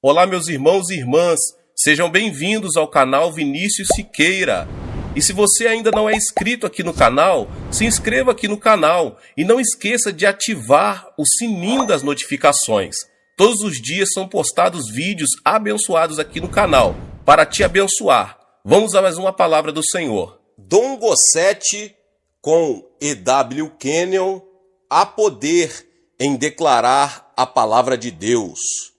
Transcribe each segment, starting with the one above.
Olá, meus irmãos e irmãs, sejam bem-vindos ao canal Vinícius Siqueira. E se você ainda não é inscrito aqui no canal, se inscreva aqui no canal e não esqueça de ativar o sininho das notificações. Todos os dias são postados vídeos abençoados aqui no canal para te abençoar. Vamos a mais uma palavra do Senhor. Dom Gossete com E.W. Kenyon, há poder em declarar a palavra de Deus.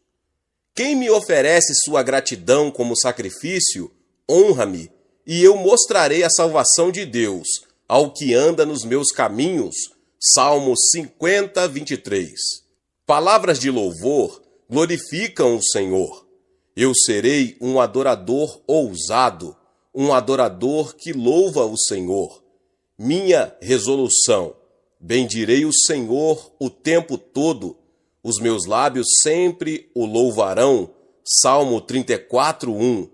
Quem me oferece sua gratidão como sacrifício, honra-me, e eu mostrarei a salvação de Deus ao que anda nos meus caminhos. Salmo 50, 23. Palavras de louvor glorificam o Senhor. Eu serei um adorador ousado, um adorador que louva o Senhor. Minha resolução: bendirei o Senhor o tempo todo. Os meus lábios sempre o louvarão. Salmo 34, 1.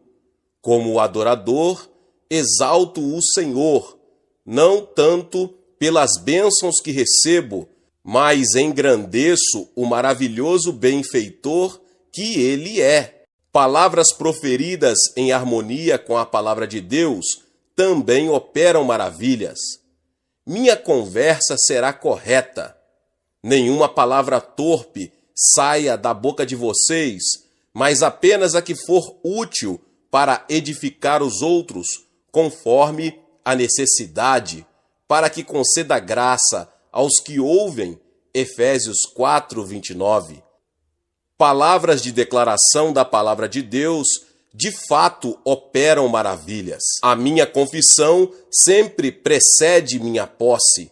Como adorador, exalto o Senhor, não tanto pelas bênçãos que recebo, mas engrandeço o maravilhoso benfeitor que Ele é. Palavras proferidas em harmonia com a palavra de Deus também operam maravilhas. Minha conversa será correta. Nenhuma palavra torpe saia da boca de vocês, mas apenas a que for útil para edificar os outros, conforme a necessidade, para que conceda graça aos que ouvem. Efésios 4, 29. Palavras de declaração da palavra de Deus de fato operam maravilhas. A minha confissão sempre precede minha posse.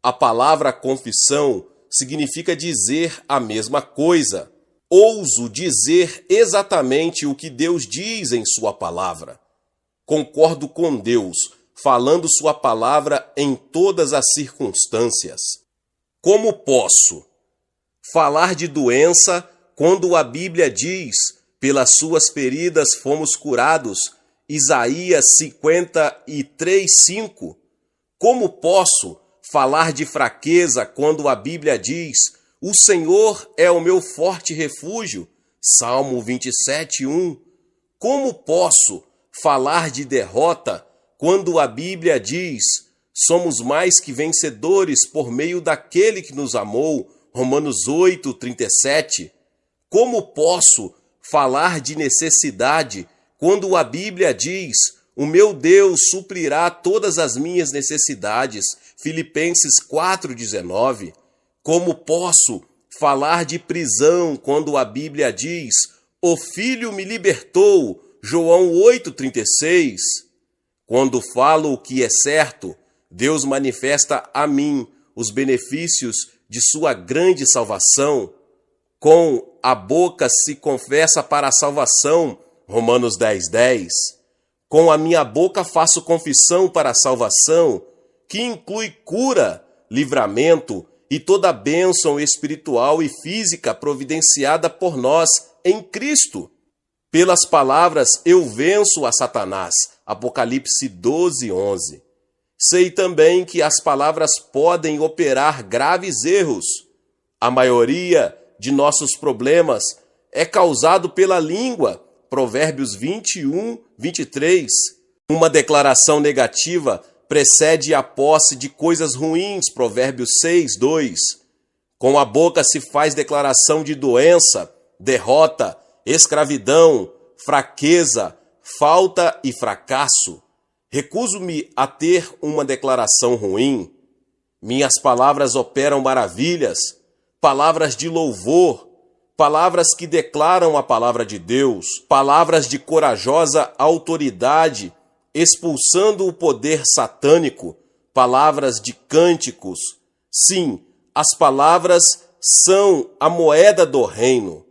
A palavra confissão significa dizer a mesma coisa. Ouso dizer exatamente o que Deus diz em sua palavra. Concordo com Deus, falando sua palavra em todas as circunstâncias. Como posso falar de doença quando a Bíblia diz: pelas suas feridas fomos curados? Isaías 53, 5. Como posso falar de fraqueza quando a Bíblia diz: o Senhor é o meu forte refúgio? Salmo 27, 1. Como posso falar de derrota quando a Bíblia diz: somos mais que vencedores por meio daquele que nos amou? Romanos 8, 37. Como posso falar de necessidade quando a Bíblia diz: o meu Deus suprirá todas as minhas necessidades? Filipenses 4,19. Como posso falar de prisão quando a Bíblia diz: o Filho me libertou? João 8,36. Quando falo o que é certo, Deus manifesta a mim os benefícios de sua grande salvação. Com a boca se confessa para a salvação. Romanos 10, 10. Com a minha boca faço confissão para a salvação, que inclui cura, livramento e toda a bênção espiritual e física providenciada por nós em Cristo. Pelas palavras eu venço a Satanás. Apocalipse 12, 11. Sei também que as palavras podem operar graves erros. A maioria de nossos problemas é causado pela língua. Provérbios 21, 23. Uma declaração negativa precede a posse de coisas ruins. Provérbios 6, 2. Com a boca se faz declaração de doença, derrota, escravidão, fraqueza, falta e fracasso. Recuso-me a ter uma declaração ruim. Minhas palavras operam maravilhas, palavras de louvor, palavras que declaram a palavra de Deus, palavras de corajosa autoridade, expulsando o poder satânico, palavras de cânticos. Sim, as palavras são a moeda do reino.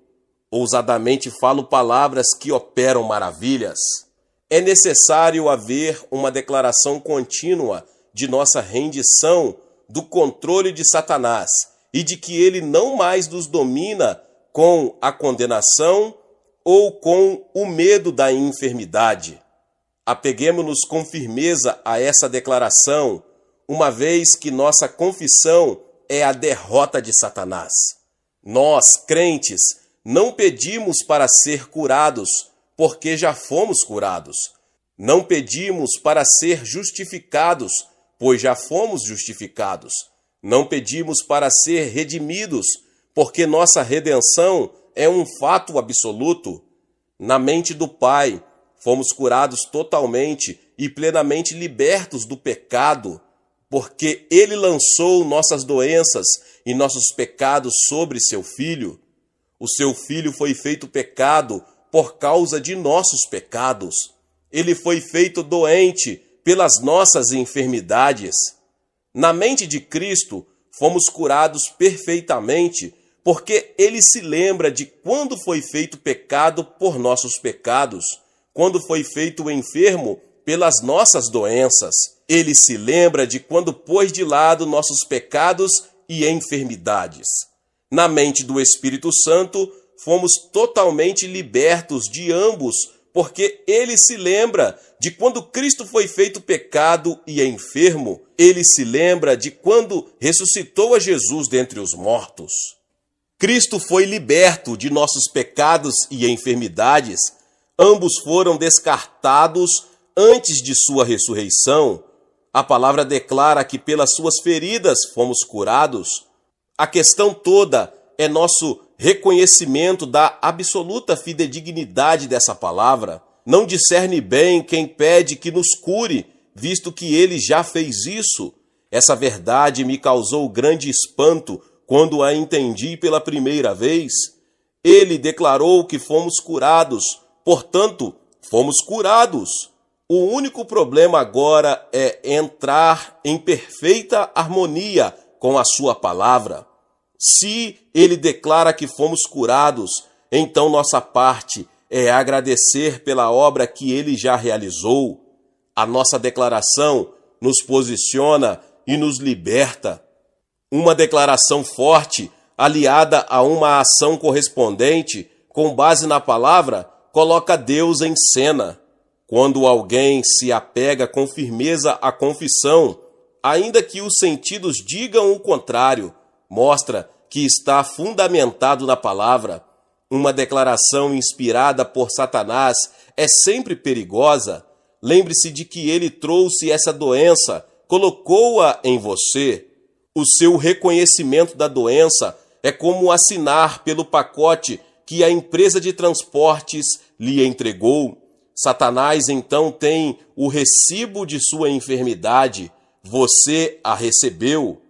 Ousadamente falo palavras que operam maravilhas. É necessário haver uma declaração contínua de nossa rendição do controle de Satanás e de que ele não mais nos domina com a condenação ou com o medo da enfermidade. Apeguemo-nos com firmeza a essa declaração, uma vez que nossa confissão é a derrota de Satanás. Nós, crentes, não pedimos para ser curados, porque já fomos curados. Não pedimos para ser justificados, pois já fomos justificados. Não pedimos para ser redimidos, porque nossa redenção é um fato absoluto. Na mente do Pai, fomos curados totalmente e plenamente libertos do pecado, porque Ele lançou nossas doenças e nossos pecados sobre seu Filho. O seu Filho foi feito pecado por causa de nossos pecados. Ele foi feito doente pelas nossas enfermidades. Na mente de Cristo, fomos curados perfeitamente, porque Ele se lembra de quando foi feito pecado por nossos pecados, quando foi feito enfermo pelas nossas doenças. Ele se lembra de quando pôs de lado nossos pecados e enfermidades. Na mente do Espírito Santo, fomos totalmente libertos de ambos, porque Ele se lembra de quando Cristo foi feito pecado e enfermo. Ele se lembra de quando ressuscitou a Jesus dentre os mortos. Cristo foi liberto de nossos pecados e enfermidades. Ambos foram descartados antes de sua ressurreição. A palavra declara que pelas suas feridas fomos curados. A questão toda é nosso reconhecimento da absoluta fidedignidade dessa palavra. Não discerne bem quem pede que nos cure, visto que Ele já fez isso. Essa verdade me causou grande espanto quando a entendi pela primeira vez. Ele declarou que fomos curados, portanto, fomos curados. O único problema agora é entrar em perfeita harmonia com a sua palavra. Se Ele declara que fomos curados, então nossa parte é agradecer pela obra que Ele já realizou. A nossa declaração nos posiciona e nos liberta. Uma declaração forte, aliada a uma ação correspondente, com base na palavra, coloca Deus em cena. Quando alguém se apega com firmeza à confissão, ainda que os sentidos digam o contrário, mostra que está fundamentado na palavra. Uma declaração inspirada por Satanás é sempre perigosa. Lembre-se de que ele trouxe essa doença, colocou-a em você. O seu reconhecimento da doença é como assinar pelo pacote que a empresa de transportes lhe entregou. Satanás então tem o recibo de sua enfermidade. Você a recebeu.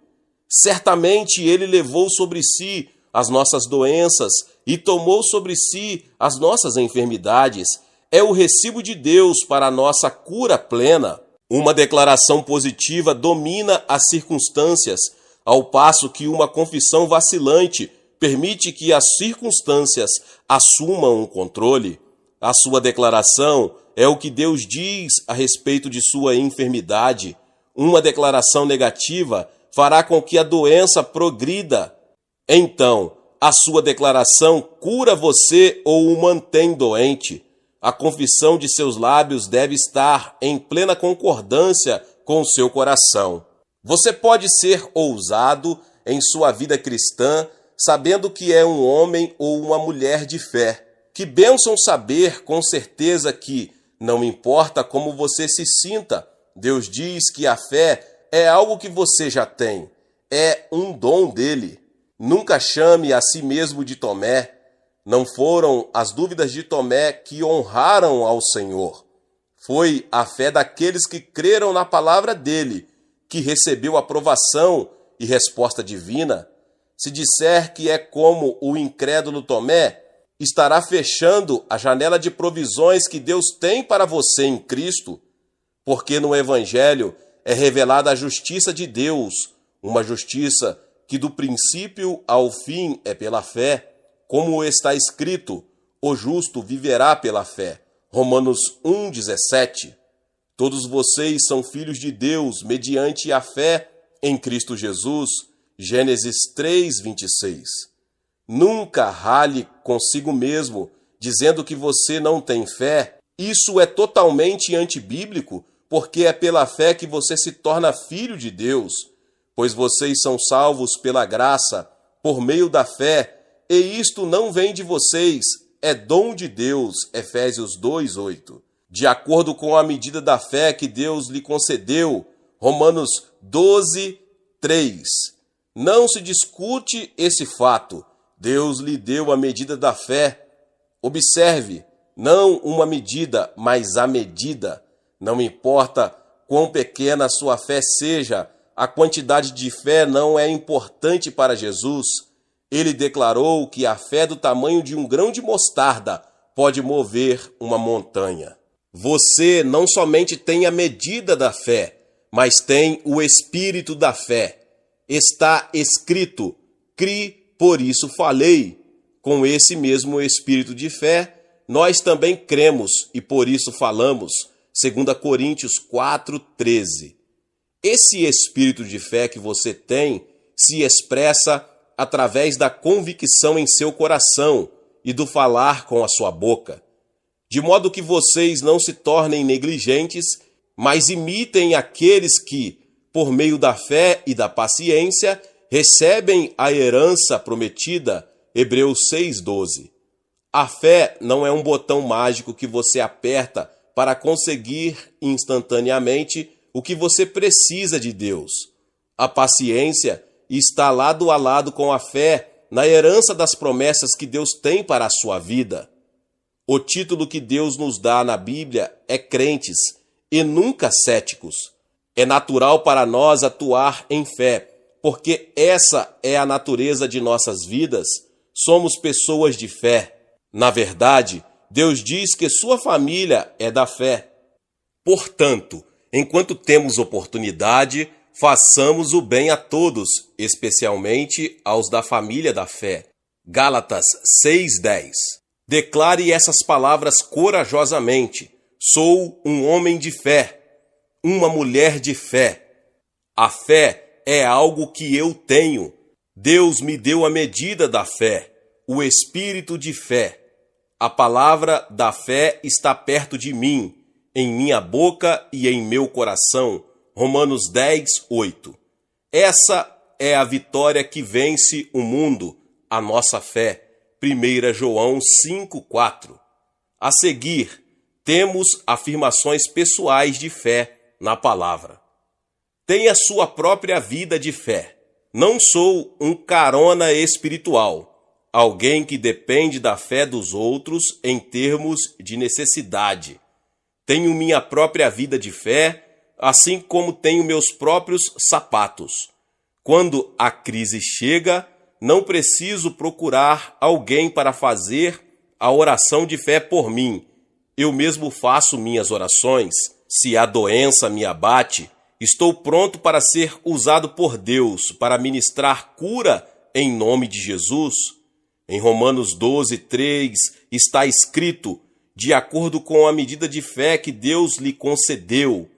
Certamente ele levou sobre si as nossas doenças e tomou sobre si as nossas enfermidades. É o recibo de Deus para a nossa cura plena. Uma declaração positiva domina as circunstâncias, ao passo que uma confissão vacilante permite que as circunstâncias assumam o controle. A sua declaração é o que Deus diz a respeito de sua enfermidade. Uma declaração negativa fará com que a doença progrida. Então, a sua declaração cura você ou o mantém doente. A confissão de seus lábios deve estar em plena concordância com o seu coração. Você pode ser ousado em sua vida cristã, sabendo que é um homem ou uma mulher de fé. Que bênção saber com certeza que, não importa como você se sinta, Deus diz que a fé é algo que você já tem. É um dom dele. Nunca chame a si mesmo de Tomé. Não foram as dúvidas de Tomé que honraram ao Senhor. Foi a fé daqueles que creram na palavra dele, que recebeu aprovação e resposta divina. Se disser que é como o incrédulo Tomé, estará fechando a janela de provisões que Deus tem para você em Cristo, porque no Evangelho é revelada a justiça de Deus, uma justiça que do princípio ao fim é pela fé, como está escrito, o justo viverá pela fé. Romanos 1,17. Todos vocês são filhos de Deus mediante a fé em Cristo Jesus. Gênesis 3,26. Nunca rale consigo mesmo, dizendo que você não tem fé. Isso é totalmente antibíblico, porque é pela fé que você se torna filho de Deus, pois vocês são salvos pela graça, por meio da fé. e isto não vem de vocês, é dom de Deus. Efésios 2:8. De acordo com a medida da fé que Deus lhe concedeu. Romanos 12:3. Não se discute esse fato. Deus lhe deu a medida da fé. Observe, não uma medida, mas a medida. Não importa quão pequena a sua fé seja, a quantidade de fé não é importante para Jesus. Ele declarou que a fé do tamanho de um grão de mostarda pode mover uma montanha. Você não somente tem a medida da fé, mas tem o espírito da fé. Está escrito: "Cri, por isso falei". Com esse mesmo espírito de fé, nós também cremos e por isso falamos. 2 Coríntios 4:13. Esse espírito de fé que você tem se expressa através da convicção em seu coração e do falar com a sua boca. De modo que vocês não se tornem negligentes, mas imitem aqueles que, por meio da fé e da paciência, recebem a herança prometida. Hebreus 6:12. A fé não é um botão mágico que você aperta para conseguir instantaneamente o que você precisa de Deus. A paciência está lado a lado com a fé na herança das promessas que Deus tem para a sua vida. O título que Deus nos dá na Bíblia é crentes e nunca céticos. É natural para nós atuar em fé, porque essa é a natureza de nossas vidas. Somos pessoas de fé. Na verdade, Deus diz que sua família é da fé. Portanto, enquanto temos oportunidade, façamos o bem a todos, especialmente aos da família da fé. Gálatas 6:10. Declare essas palavras corajosamente. Sou um homem de fé, uma mulher de fé. A fé é algo que eu tenho. Deus me deu a medida da fé, o espírito de fé. A palavra da fé está perto de mim, em minha boca e em meu coração. Romanos 10:8. Essa é a vitória que vence o mundo, a nossa fé. 1 João 5:4. A seguir, temos afirmações pessoais de fé na palavra. Tenha sua própria vida de fé. Não sou um carona espiritual, alguém que depende da fé dos outros em termos de necessidade. Tenho minha própria vida de fé, assim como tenho meus próprios sapatos. Quando a crise chega, não preciso procurar alguém para fazer a oração de fé por mim. Eu mesmo faço minhas orações. Se a doença me abate, estou pronto para ser usado por Deus para ministrar cura em nome de Jesus. Em Romanos 12:3 está escrito: de acordo com a medida de fé que Deus lhe concedeu.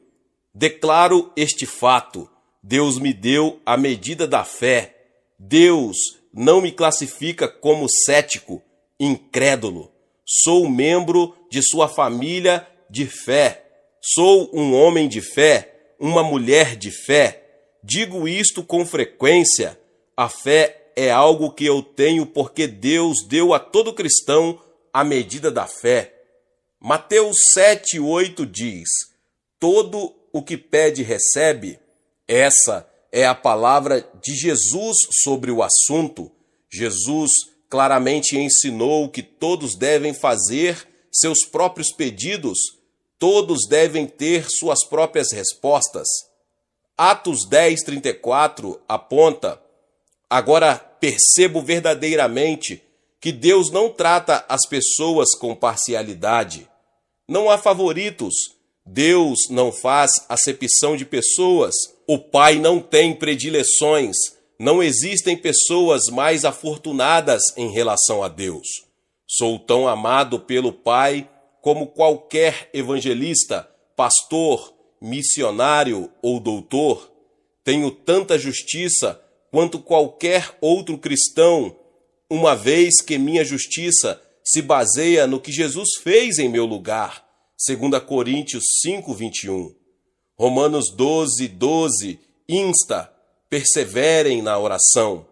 Declaro este fato: Deus me deu a medida da fé. Deus não me classifica como cético, incrédulo. Sou membro de sua família de fé. Sou um homem de fé, uma mulher de fé. Digo isto com frequência. A fé é algo que eu tenho porque Deus deu a todo cristão a medida da fé. Mateus 7:8 diz: todo o que pede recebe. Essa é a palavra de Jesus sobre o assunto. Jesus claramente ensinou que todos devem fazer seus próprios pedidos, todos devem ter suas próprias respostas. Atos 10:34 aponta: agora percebo verdadeiramente que Deus não trata as pessoas com parcialidade. Não há favoritos. Deus não faz acepção de pessoas. O Pai não tem predileções. Não existem pessoas mais afortunadas em relação a Deus. Sou tão amado pelo Pai como qualquer evangelista, pastor, missionário ou doutor. Tenho tanta justiça quanto qualquer outro cristão, uma vez que minha justiça se baseia no que Jesus fez em meu lugar. 2 Coríntios 5:21. Romanos 12:12 insta: perseverem na oração.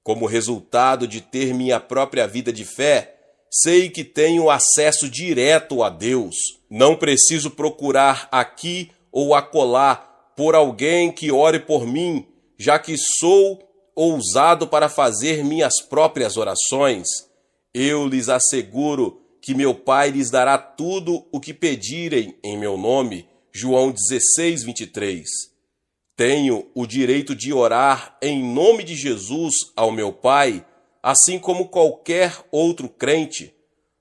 Como resultado de ter minha própria vida de fé, sei que tenho acesso direto a Deus. Não preciso procurar aqui ou acolá por alguém que ore por mim, já que sou ousado para fazer minhas próprias orações. Eu lhes asseguro que meu Pai lhes dará tudo o que pedirem em meu nome. João 16, 23. Tenho o direito de orar em nome de Jesus ao meu Pai, assim como qualquer outro crente.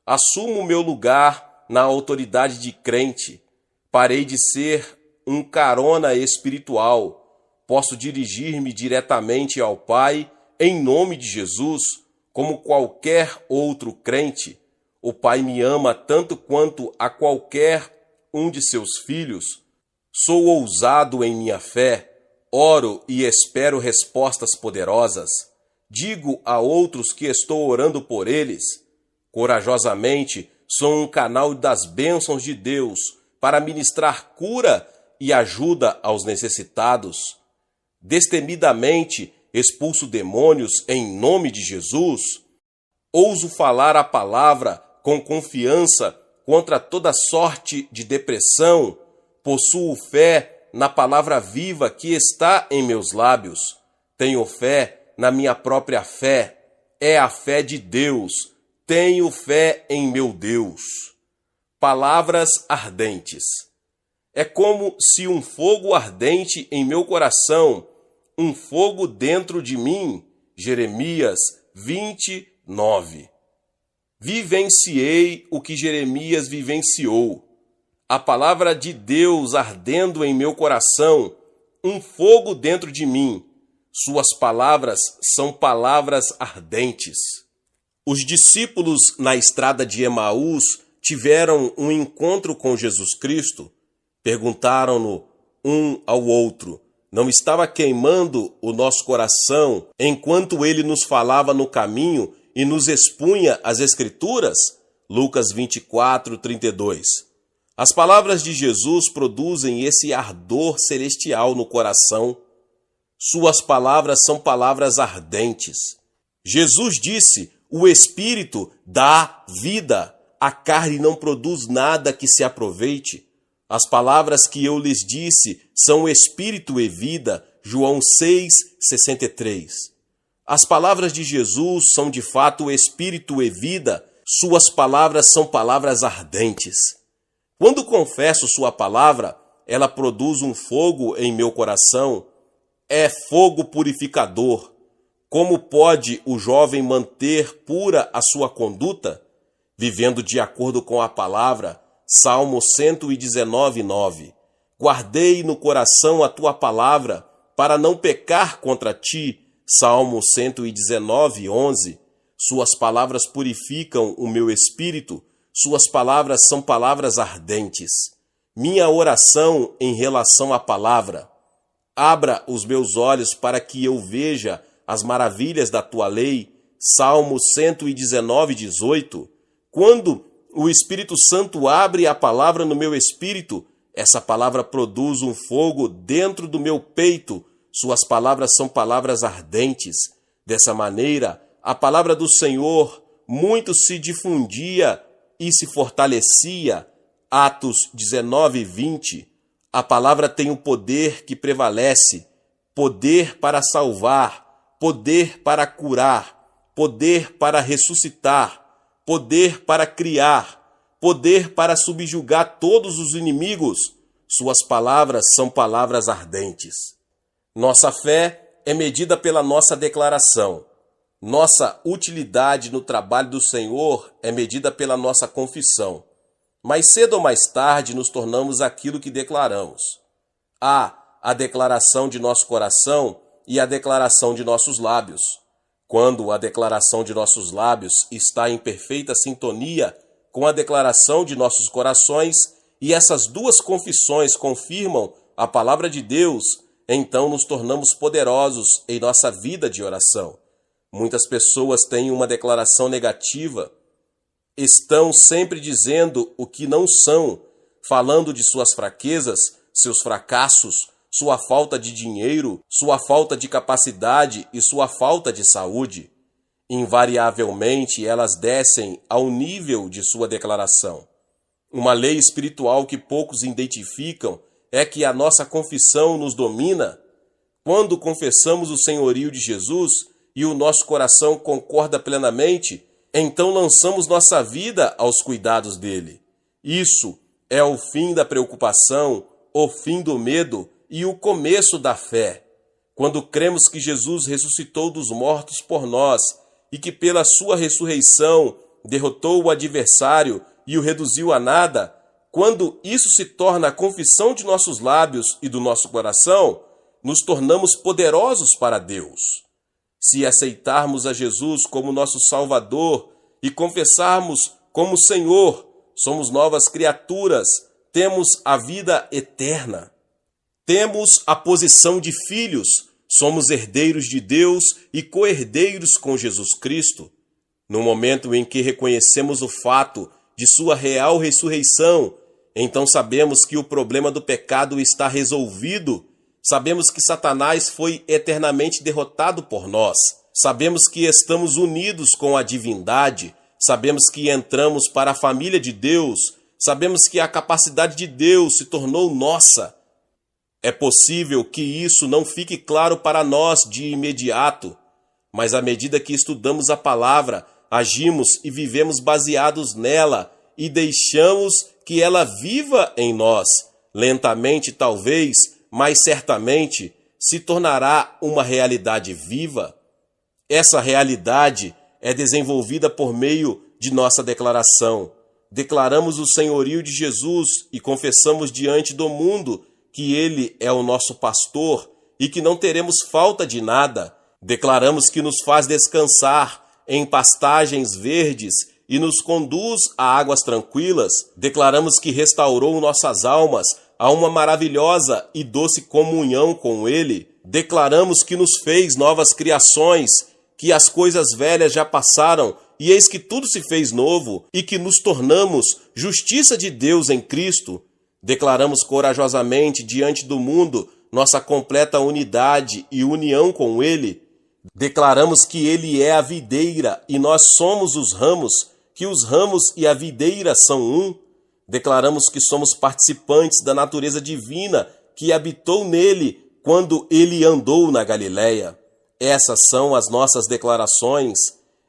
Assumo meu lugar na autoridade de crente. Parei de ser um carona espiritual. Posso dirigir-me diretamente ao Pai em nome de Jesus, como qualquer outro crente. O Pai me ama tanto quanto a qualquer um de seus filhos. Sou ousado em minha fé, oro e espero respostas poderosas. Digo a outros que estou orando por eles. Corajosamente, sou um canal das bênçãos de Deus para ministrar cura e ajuda aos necessitados. Destemidamente, expulso demônios em nome de Jesus. Ouso falar a palavra com confiança contra toda sorte de depressão. Possuo fé na palavra viva que está em meus lábios. Tenho fé na minha própria fé. É a fé de Deus. Tenho fé em meu Deus. Palavras ardentes. É como se um fogo ardente em meu coração, um fogo dentro de mim. Jeremias 29. Vivenciei o que Jeremias vivenciou. A palavra de Deus ardendo em meu coração, um fogo dentro de mim. Suas palavras são palavras ardentes. Os discípulos na estrada de Emaús tiveram um encontro com Jesus Cristo. Perguntaram-no um ao outro: não estava queimando o nosso coração enquanto ele nos falava no caminho e nos expunha as Escrituras? Lucas 24, 32. As palavras de Jesus produzem esse ardor celestial no coração. Suas palavras são palavras ardentes. Jesus disse: o Espírito dá vida, a carne não produz nada que se aproveite. As palavras que eu lhes disse são Espírito e vida. João 6, 63. As palavras de Jesus são de fato Espírito e vida. Suas palavras são palavras ardentes. Quando confesso sua palavra, ela produz um fogo em meu coração. É fogo purificador. Como pode o jovem manter pura a sua conduta? Vivendo de acordo com a palavra. Salmo 119, 9. Guardei no coração a tua palavra, para não pecar contra ti. Salmo 119, 11. Suas palavras purificam o meu espírito. Suas palavras são palavras ardentes. Minha oração em relação à palavra: abra os meus olhos para que eu veja as maravilhas da tua lei. Salmo 119, 18. Quando o Espírito Santo abre a palavra no meu espírito, essa palavra produz um fogo dentro do meu peito. Suas palavras são palavras ardentes. Dessa maneira, a palavra do Senhor muito se difundia e se fortalecia. Atos 19, 20. A palavra tem o poder que prevalece, poder para salvar, poder para curar, poder para ressuscitar, poder para criar, poder para subjugar todos os inimigos. Suas palavras são palavras ardentes. Nossa fé é medida pela nossa declaração. Nossa utilidade no trabalho do Senhor é medida pela nossa confissão. Mais cedo ou mais tarde nos tornamos aquilo que declaramos. Há a declaração de nosso coração e a declaração de nossos lábios. Quando a declaração de nossos lábios está em perfeita sintonia com a declaração de nossos corações, e essas duas confissões confirmam a palavra de Deus, então nos tornamos poderosos em nossa vida de oração. Muitas pessoas têm uma declaração negativa, estão sempre dizendo o que não são, falando de suas fraquezas, seus fracassos, sua falta de dinheiro, sua falta de capacidade e sua falta de saúde. Invariavelmente, elas descem ao nível de sua declaração. Uma lei espiritual que poucos identificam é que a nossa confissão nos domina. Quando confessamos o senhorio de Jesus e o nosso coração concorda plenamente, então lançamos nossa vida aos cuidados dele. Isso é o fim da preocupação, o fim do medo e o começo da fé. Quando cremos que Jesus ressuscitou dos mortos por nós e que pela sua ressurreição derrotou o adversário e o reduziu a nada, quando isso se torna a confissão de nossos lábios e do nosso coração, nos tornamos poderosos para Deus. Se aceitarmos a Jesus como nosso Salvador e confessarmos como Senhor, somos novas criaturas, temos a vida eterna. Temos a posição de filhos, somos herdeiros de Deus e co-herdeiros com Jesus Cristo. No momento em que reconhecemos o fato de sua real ressurreição, então sabemos que o problema do pecado está resolvido. Sabemos que Satanás foi eternamente derrotado por nós. Sabemos que estamos unidos com a divindade. Sabemos que entramos para a família de Deus. Sabemos que a capacidade de Deus se tornou nossa. É possível que isso não fique claro para nós de imediato, mas à medida que estudamos a palavra, agimos e vivemos baseados nela e deixamos que ela viva em nós, lentamente talvez, mas certamente se tornará uma realidade viva. Essa realidade é desenvolvida por meio de nossa declaração. Declaramos o senhorio de Jesus e confessamos diante do mundo que ele é o nosso pastor e que não teremos falta de nada. Declaramos que nos faz descansar em pastagens verdes e nos conduz a águas tranquilas. Declaramos que restaurou nossas almas a uma maravilhosa e doce comunhão com ele. Declaramos que nos fez novas criações, que as coisas velhas já passaram e eis que tudo se fez novo e que nos tornamos justiça de Deus em Cristo. Declaramos corajosamente diante do mundo nossa completa unidade e união com ele. Declaramos que ele é a videira e nós somos os ramos, que os ramos e a videira são um. Declaramos que somos participantes da natureza divina que habitou nele quando ele andou na Galileia. Essas são as nossas declarações.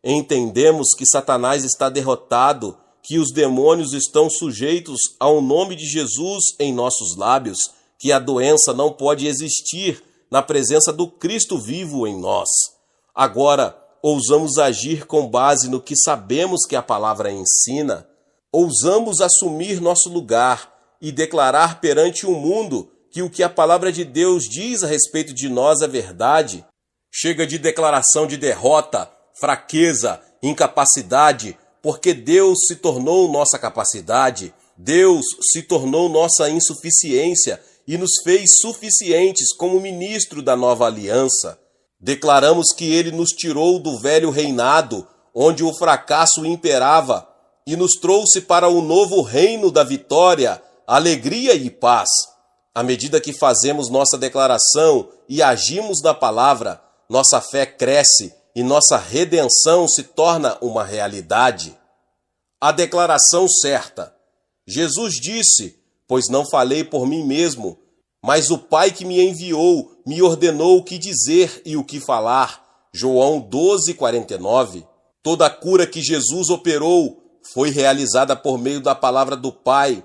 Entendemos que Satanás está derrotado, que os demônios estão sujeitos ao nome de Jesus em nossos lábios, que a doença não pode existir na presença do Cristo vivo em nós. Agora, ousamos agir com base no que sabemos que a palavra ensina. Ousamos assumir nosso lugar e declarar perante o mundo que o que a palavra de Deus diz a respeito de nós é verdade. Chega de declaração de derrota, fraqueza, incapacidade, porque Deus se tornou nossa capacidade, Deus se tornou nossa insuficiência e nos fez suficientes como ministro da nova aliança. Declaramos que ele nos tirou do velho reinado, onde o fracasso imperava, e nos trouxe para o novo reino da vitória, alegria e paz. À medida que fazemos nossa declaração e agimos na palavra, nossa fé cresce e nossa redenção se torna uma realidade. A declaração certa. Jesus disse: pois não falei por mim mesmo, mas o Pai que me enviou me ordenou o que dizer e o que falar. João 12:49. Toda a cura que Jesus operou foi realizada por meio da palavra do Pai.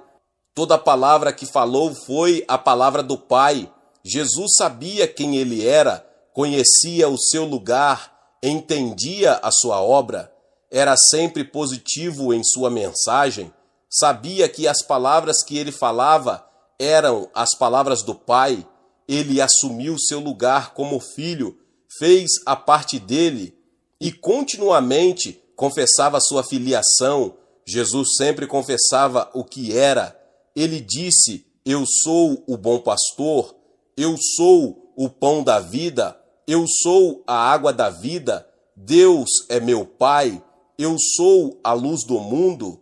Toda a palavra que falou foi a palavra do Pai. Jesus sabia quem ele era, conhecia o seu lugar, entendia a sua obra, era sempre positivo em sua mensagem, sabia que as palavras que ele falava eram as palavras do Pai. Ele assumiu seu lugar como filho, fez a parte dele e continuamente confessava sua filiação. Jesus sempre confessava o que era. Ele disse: eu sou o bom pastor, eu sou o pão da vida, eu sou a água da vida, Deus é meu Pai, eu sou a luz do mundo.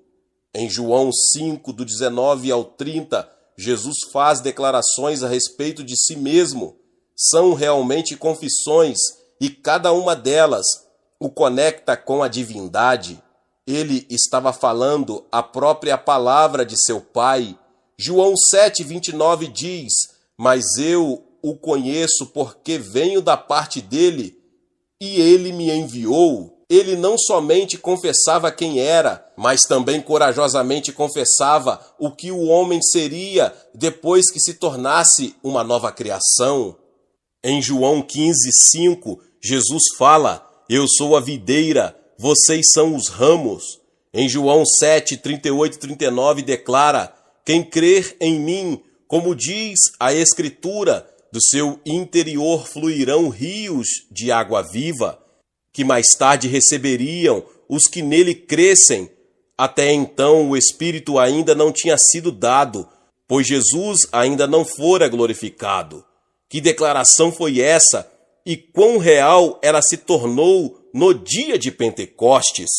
Em João 5, do 19 ao 30, Jesus faz declarações a respeito de si mesmo. São realmente confissões e cada uma delas o conecta com a divindade. Ele estava falando a própria palavra de seu Pai. João 7,29 diz: mas eu o conheço porque venho da parte dele e ele me enviou. Ele não somente confessava quem era, mas também corajosamente confessava o que o homem seria depois que se tornasse uma nova criação. Em João 15,5, Jesus fala: eu sou a videira, vocês são os ramos. Em João 7, 38 e 39 declara: quem crer em mim, como diz a Escritura, do seu interior fluirão rios de água viva, que mais tarde receberiam os que nele crescem. Até então o Espírito ainda não tinha sido dado, pois Jesus ainda não fora glorificado. Que declaração foi essa? E quão real ela se tornou no dia de Pentecostes?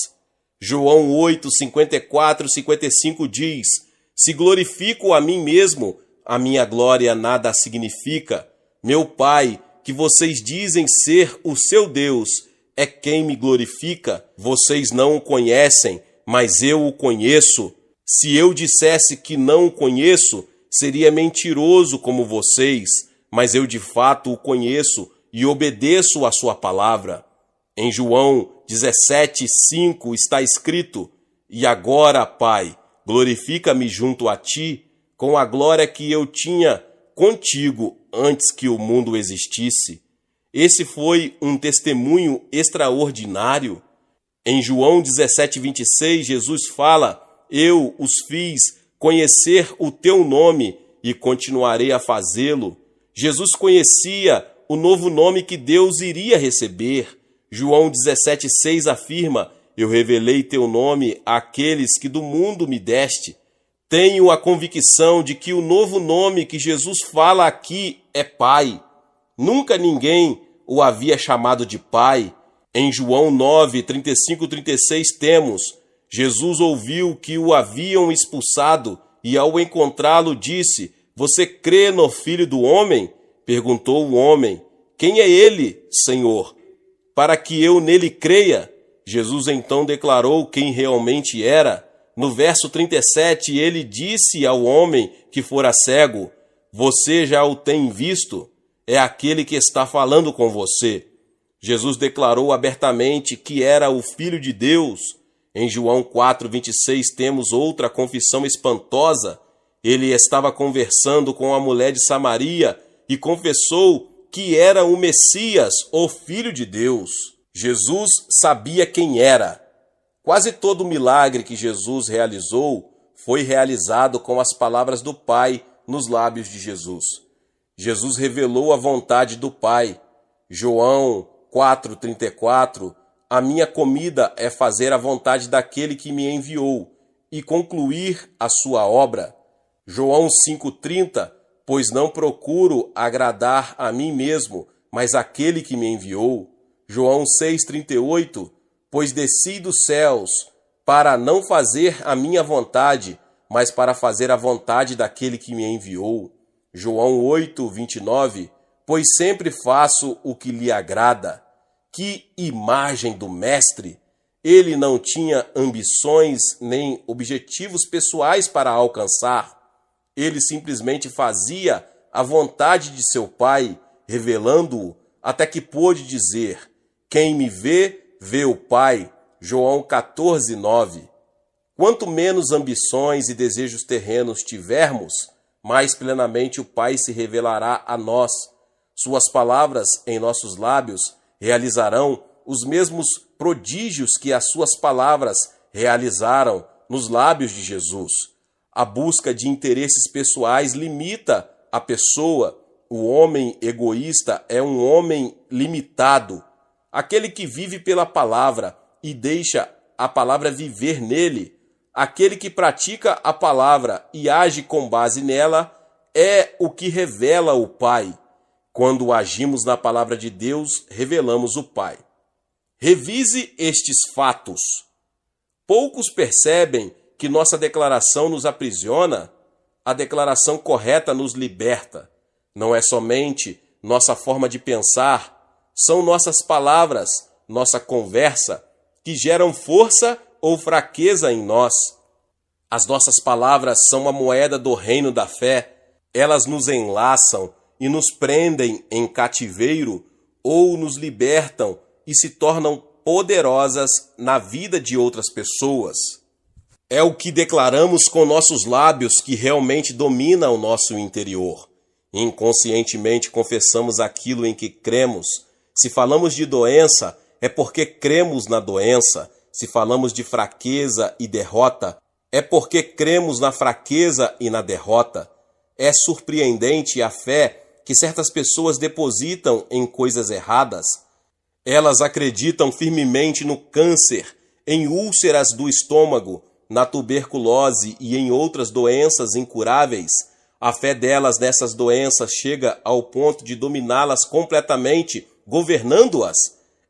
João 8, 54 e 55 diz: se glorifico a mim mesmo, a minha glória nada significa. Meu Pai, que vocês dizem ser o seu Deus, é quem me glorifica. Vocês não o conhecem, mas eu o conheço. Se eu dissesse que não o conheço, seria mentiroso como vocês, mas eu de fato o conheço e obedeço à sua palavra. Em João 17:5 está escrito: e agora, Pai, glorifica-me junto a ti, com a glória que eu tinha contigo antes que o mundo existisse. Esse foi um testemunho extraordinário. Em João 17:26, Jesus fala: eu os fiz conhecer o teu nome e continuarei a fazê-lo. Jesus conhecia o novo nome que Deus iria receber. João 17:6 afirma: eu revelei teu nome àqueles que do mundo me deste. Tenho a convicção de que o novo nome que Jesus fala aqui é Pai. Nunca ninguém o havia chamado de Pai. Em João 9, 35 e 36 temos: Jesus ouviu que o haviam expulsado e ao encontrá-lo disse: você crê no Filho do Homem? Perguntou o homem: quem é ele, Senhor, para que eu nele creia? Jesus então declarou quem realmente era. No verso 37, ele disse ao homem que fora cego: você já o tem visto? É aquele que está falando com você. Jesus declarou abertamente que era o Filho de Deus. Em João 4:26 temos outra confissão espantosa. Ele estava conversando com a mulher de Samaria e confessou que era o Messias, o Filho de Deus. Jesus sabia quem era. Quase todo o milagre que Jesus realizou foi realizado com as palavras do Pai nos lábios de Jesus. Jesus revelou a vontade do Pai. João 4:34, a minha comida é fazer a vontade daquele que me enviou e concluir a sua obra. João 5:30, pois não procuro agradar a mim mesmo, mas aquele que me enviou. João 6:38, pois desci dos céus para não fazer a minha vontade, mas para fazer a vontade daquele que me enviou. João 8:29, pois sempre faço o que lhe agrada. Que imagem do Mestre! Ele não tinha ambições nem objetivos pessoais para alcançar. Ele simplesmente fazia a vontade de seu Pai, revelando-o, até que pôde dizer: quem me vê, vê o Pai. João 14:9. Quanto menos ambições e desejos terrenos tivermos, mais plenamente o Pai se revelará a nós. Suas palavras em nossos lábios realizarão os mesmos prodígios que as suas palavras realizaram nos lábios de Jesus. A busca de interesses pessoais limita a pessoa. O homem egoísta é um homem limitado. Aquele que vive pela palavra e deixa a palavra viver nele, aquele que pratica a palavra e age com base nela, é o que revela o Pai. Quando agimos na palavra de Deus, revelamos o Pai. Revise estes fatos. Poucos percebem que nossa declaração nos aprisiona. a declaração correta nos liberta. Não é somente nossa forma de pensar, são nossas palavras, nossa conversa, que geram força ou fraqueza em nós. As nossas palavras são a moeda do reino da fé. Elas nos enlaçam e nos prendem em cativeiro ou nos libertam e se tornam poderosas na vida de outras pessoas. É o que declaramos com nossos lábios que realmente domina o nosso interior. Inconscientemente confessamos aquilo em que cremos. Se falamos de doença, é porque cremos na doença. Se falamos de fraqueza e derrota, é porque cremos na fraqueza e na derrota. É surpreendente a fé que certas pessoas depositam em coisas erradas. Elas acreditam firmemente no câncer, em úlceras do estômago, na tuberculose e em outras doenças incuráveis. A fé delas nessas doenças chega ao ponto de dominá-las completamente, governando-as.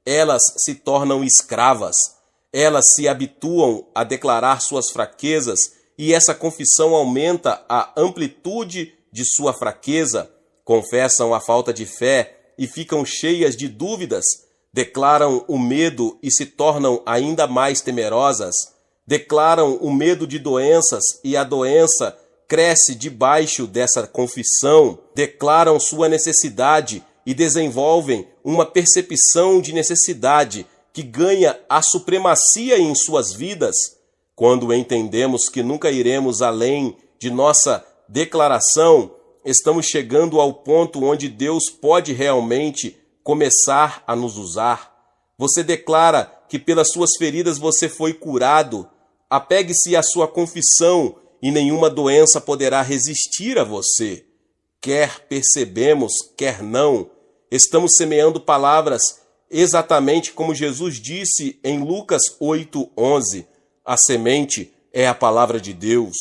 Elas se tornam escravas. Elas se habituam a declarar suas fraquezas e essa confissão aumenta a amplitude de sua fraqueza. Confessam a falta de fé e ficam cheias de dúvidas. Declaram o medo e se tornam ainda mais temerosas. Declaram o medo de doenças e a doença cresce debaixo dessa confissão. Declaram sua necessidade e desenvolvem uma percepção de necessidade que ganha a supremacia em suas vidas. Quando entendemos que nunca iremos além de nossa declaração, estamos chegando ao ponto onde Deus pode realmente começar a nos usar. Você declara que pelas suas feridas você foi curado. Apegue-se à sua confissão e nenhuma doença poderá resistir a você. Quer percebemos, quer não, estamos semeando palavras exatamente como Jesus disse em Lucas 8:11. A semente é a palavra de Deus.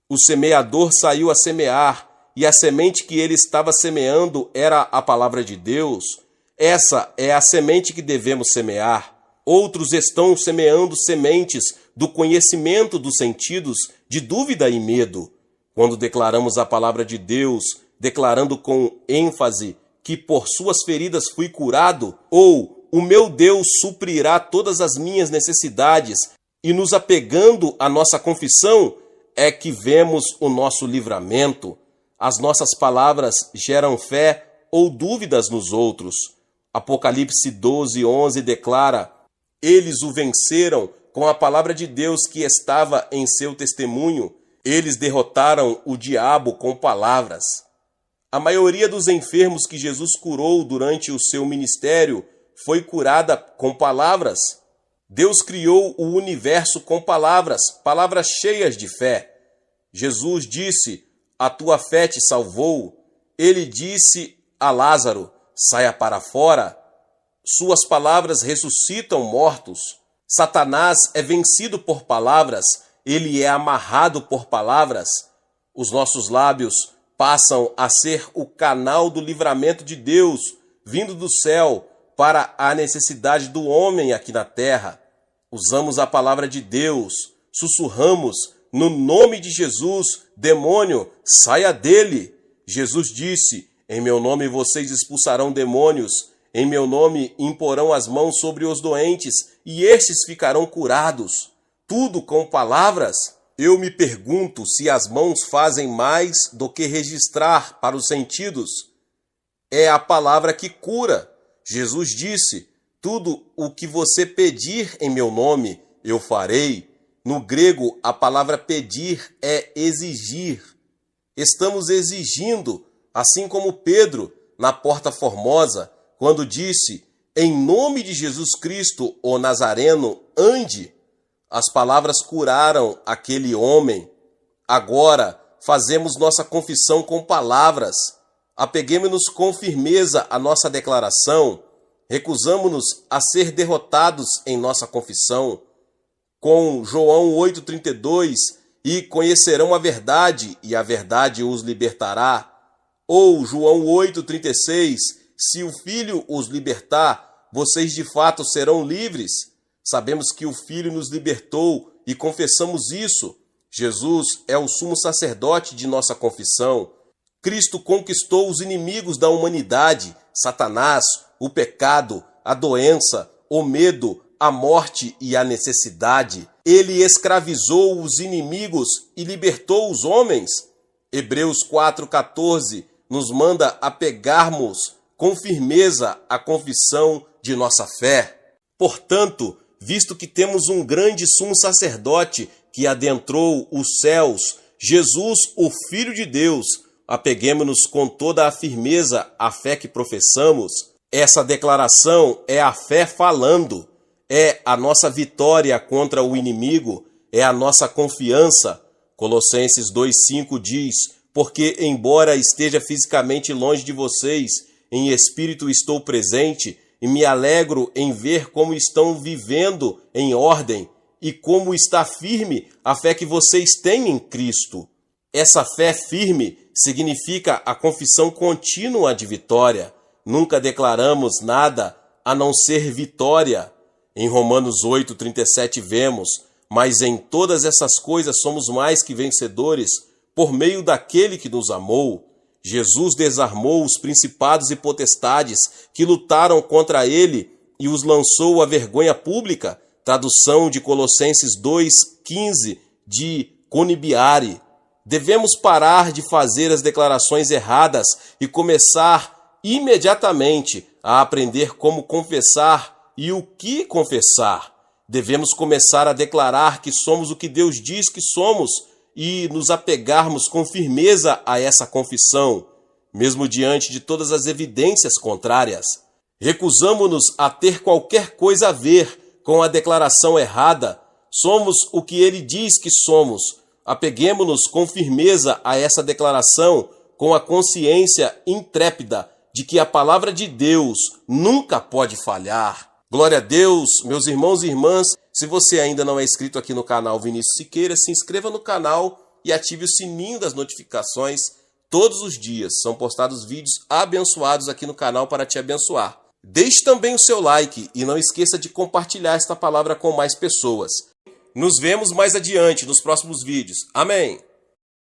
O semeador saiu a semear e a semente que ele estava semeando era a palavra de Deus. Essa é a semente que devemos semear. Outros estão semeando sementes do conhecimento dos sentidos, de dúvida e medo. Quando declaramos a palavra de Deus, declarando com ênfase que por suas feridas fui curado, ou o meu Deus suprirá todas as minhas necessidades, e nos apegando à nossa confissão, é que vemos o nosso livramento. As nossas palavras geram fé ou dúvidas nos outros. Apocalipse 12:11 declara: eles o venceram com a palavra de Deus que estava em seu testemunho. Eles derrotaram o diabo com palavras. A maioria dos enfermos que Jesus curou durante o seu ministério foi curada com palavras. Deus criou o universo com palavras, palavras cheias de fé. Jesus disse: a tua fé te salvou. Ele disse a Lázaro: saia para fora. Suas palavras ressuscitam mortos. Satanás é vencido por palavras, ele é amarrado por palavras. Os nossos lábios passam a ser o canal do livramento de Deus, vindo do céu, para a necessidade do homem aqui na terra. Usamos a palavra de Deus, sussurramos: no nome de Jesus, demônio, saia dele. Jesus disse: em meu nome vocês expulsarão demônios, em meu nome imporão as mãos sobre os doentes, e estes ficarão curados. Tudo com palavras. Eu me pergunto se as mãos fazem mais do que registrar para os sentidos. É a palavra que cura. Jesus disse: tudo o que você pedir em meu nome, eu farei. No grego, a palavra pedir é exigir. Estamos exigindo, assim como Pedro, na Porta Formosa, quando disse: em nome de Jesus Cristo, o Nazareno, ande. As palavras curaram aquele homem. Agora, fazemos nossa confissão com palavras. Apeguemos-nos com firmeza à nossa declaração. Recusamo-nos a ser derrotados em nossa confissão. Com João 8,32, e conhecerão a verdade, e a verdade os libertará. Ou João 8,36, se o Filho os libertar, vocês de fato serão livres. Sabemos que o Filho nos libertou e confessamos isso. Jesus é o sumo sacerdote de nossa confissão. Cristo conquistou os inimigos da humanidade, Satanás, o pecado, a doença, o medo, a morte e a necessidade. Ele escravizou os inimigos e libertou os homens. Hebreus 4,14 nos manda apegarmos com firmeza a confissão de nossa fé. Portanto, visto que temos um grande sumo sacerdote que adentrou os céus, Jesus, o Filho de Deus, apeguemo-nos com toda a firmeza à fé que professamos. Essa declaração é a fé falando, é a nossa vitória contra o inimigo, é a nossa confiança. Colossenses 2,5 diz: porque embora esteja fisicamente longe de vocês, em espírito estou presente e me alegro em ver como estão vivendo em ordem e como está firme a fé que vocês têm em Cristo. Essa fé firme significa a confissão contínua de vitória. Nunca declaramos nada a não ser vitória. Em Romanos 8,37 vemos: mas em todas essas coisas somos mais que vencedores por meio daquele que nos amou. Jesus desarmou os principados e potestades que lutaram contra ele e os lançou à vergonha pública. Tradução de Colossenses 2,15 de Conibiare. Devemos parar de fazer as declarações erradas e começar imediatamente a aprender como confessar e o que confessar. Devemos começar a declarar que somos o que Deus diz que somos e nos apegarmos com firmeza a essa confissão, mesmo diante de todas as evidências contrárias. Recusamo-nos a ter qualquer coisa a ver com a declaração errada. Somos o que ele diz que somos. Apeguemo-nos com firmeza a essa declaração, com a consciência intrépida de que a palavra de Deus nunca pode falhar. Glória a Deus, meus irmãos e irmãs. Se você ainda não é inscrito aqui no canal Vinícius Siqueira, se inscreva no canal e ative o sininho das notificações. Todos os dias são postados vídeos abençoados aqui no canal para te abençoar. Deixe também o seu like e não esqueça de compartilhar esta palavra com mais pessoas. Nos vemos mais adiante nos próximos vídeos. Amém!